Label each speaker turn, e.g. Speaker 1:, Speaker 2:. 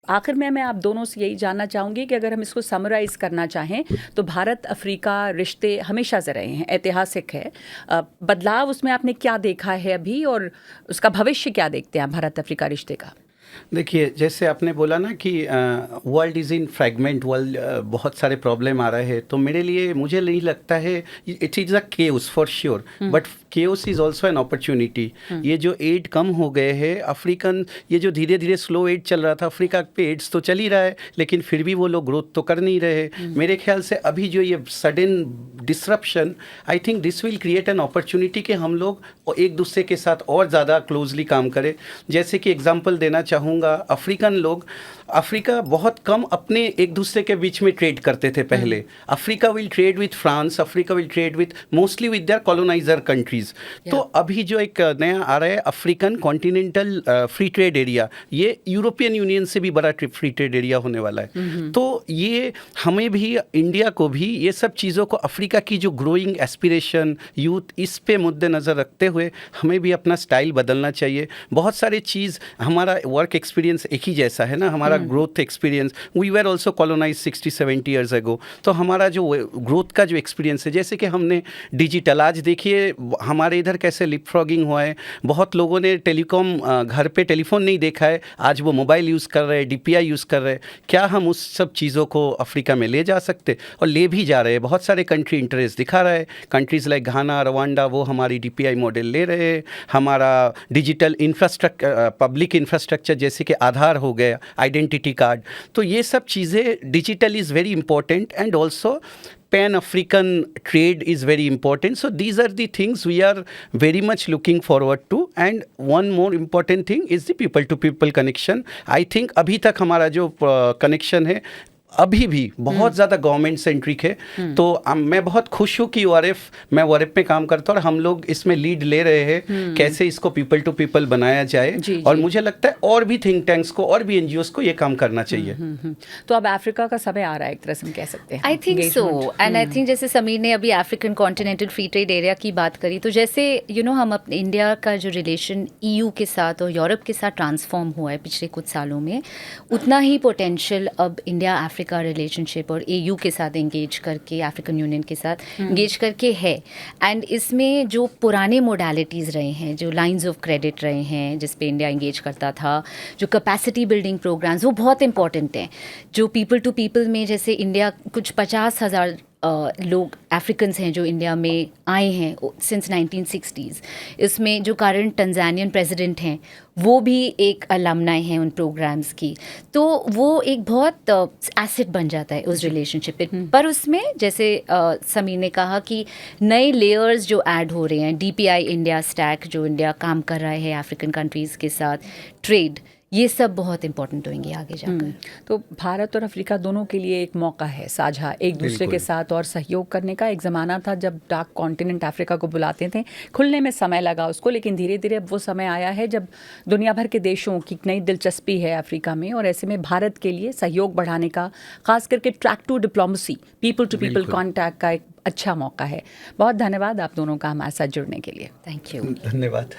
Speaker 1: आखिर में मैं आप दोनों से यही जानना चाहूँगी कि अगर हम इसको समराइज़ करना चाहें तो भारत अफ्रीका रिश्ते हमेशा से रहे हैं, ऐतिहासिक है। बदलाव उसमें आपने क्या देखा है अभी, और उसका भविष्य क्या देखते हैं भारत अफ्रीका रिश्ते का?
Speaker 2: देखिए, जैसे आपने बोला ना कि world is in fragment world, बहुत सारे प्रॉब्लम आ रहे हैं, तो मेरे लिए मुझे नहीं लगता है it is a chaos for sure, but chaos is also an opportunity. ये जो एड कम हो गए हैं अफ्रीकन, ये जो धीरे धीरे स्लो एड चल रहा था, अफ्रीका पे एड्स तो चल ही रहा है, लेकिन फिर भी वो लोग ग्रोथ तो कर नहीं रहे। मेरे ख्याल से अभी जो ये sudden disruption, I think this will create an opportunity कि हम लोग एक दूसरे के साथ और ज़्यादा क्लोजली काम करें। जैसे कि एग्जांपल देना चाहूँगा, अफ्रीकन लोग, अफ्रीका बहुत कम अपने एक दूसरे के बीच में ट्रेड करते थे पहले। Africa will trade with France, Africa will trade with mostly with their coloniser countries. तो अभी जो एक नया आ रहा है African continental free trade area, ये यूरोपियन यूनियन से भी बड़ा फ्री ट्रेड एरिया होने वाला है। तो ये हमें भी, इंडिया को भी, ये सब चीज़ों को, अफ्रीका की जो ग्रोइंग एस्पिरेशन यूथ, इस पे मुद्देनज़र रखते हुए हमें भी अपना स्टाइल बदलना चाहिए। बहुत सारे चीज़, हमारा वर्क एक्सपीरियंस एक ही जैसा है ना, हमारा growth experience, we were also colonise 60-70 years ago. तो हमारा जो ग्रोथ का जो एक्सपीरियंस है, जैसे कि हमने डिजिटल, आज देखिए हमारे इधर कैसे लिपफ्रॉगिंग हुआ है। बहुत लोगों ने टेलीकॉम, घर पे टेलीफोन नहीं देखा है, आज वो मोबाइल यूज़ कर रहे हैं, DPI यूज़ कर रहे हैं। क्या हम उस सब चीज़ों को अफ्रीका में ले जा सकते, और ले भी जा रहे हैं। बहुत सारे कंट्री इंटरेस्ट दिखा रहा है, कंट्रीज़ लाइक घाना, रवांडा, वो हमारी DPI मॉडल ले रहे हैं। हमारा डिजिटल इंफ्रास्ट्रक्चर, पब्लिक इंफ्रास्ट्रक्चर जैसे कि आधार हो गया, आइडेंटिटी कार्ड, तो ये सब चीज़ें, digital is very important, and also Pan-African trade is very important. So these are the things we are very much looking forward to. And one more important thing is the people-to-people connection. I think अभी तक हमारा जो connection है अभी भी बहुत ज़्यादा government centric है। तो मैं बहुत खुश हूँ कि मैं ORF में काम करता हूँ और हम लोग इसमें लीड ले रहे हैं, कैसे इसको पीपल टू पीपल बनाया जाए। और मुझे लगता है और भी थिंक टैंक्स को और भी NGOs को ये काम करना चाहिए।
Speaker 1: तो अब अफ्रीका का समय आ रहा है, एक तरह से हम कह सकते हैं।
Speaker 3: I think so, and I think जैसे समीर ने अभी African continental free trade area की बात करी, तो जैसे हम अपने इंडिया का जो रिलेशन EU के साथ और यूरोप के साथ ट्रांसफॉर्म हुआ है पिछले कुछ सालों में, उतना ही पोटेंशियल अब इंडिया अफ्रीका रिलेशनशिप और AU के साथ एंगेज करके, अफ्रीकन यूनियन के साथ एंगेज करके है। एंड इसमें जो पुराने मोडालिटीज़ रहे हैं, जो लाइंस ऑफ क्रेडिट रहे हैं जिस पे इंडिया एंगेज करता था, जो कैपेसिटी बिल्डिंग प्रोग्राम्स, वो बहुत इंपॉर्टेंट हैं। जो पीपल टू पीपल में, जैसे इंडिया कुछ 50,000 लोग अफ्रीकन्स हैं जो इंडिया में आए हैं सिंस 1960s। इसमें जो करंट टंजानियन प्रेसिडेंट हैं वो भी एक अलमनाई हैं उन प्रोग्राम्स की, तो वो एक बहुत एसेट बन जाता है उस रिलेशनशिप पे। पर उसमें जैसे समीर ने कहा कि नए लेयर्स जो ऐड हो रहे हैं, DPI इंडिया स्टैक जो इंडिया काम कर रहा है अफ्रीकन कंट्रीज़ के साथ, ट्रेड, ये सब बहुत इंपॉर्टेंट होंगे आगे जाकर।
Speaker 1: तो भारत और अफ्रीका दोनों के लिए एक मौका है साझा, एक दूसरे के साथ और सहयोग करने का। एक ज़माना था जब डार्क कॉन्टिनेंट अफ्रीका को बुलाते थे, खुलने में समय लगा उसको, लेकिन धीरे धीरे अब वो समय आया है जब दुनिया भर के देशों की नई दिलचस्पी है अफ्रीका में, और ऐसे में भारत के लिए सहयोग बढ़ाने का, खास करके track two diplomacy, people to people contact का एक अच्छा मौका है। बहुत धन्यवाद आप दोनों का हमारे साथ जुड़ने के लिए।
Speaker 3: Thank you.
Speaker 2: धन्यवाद।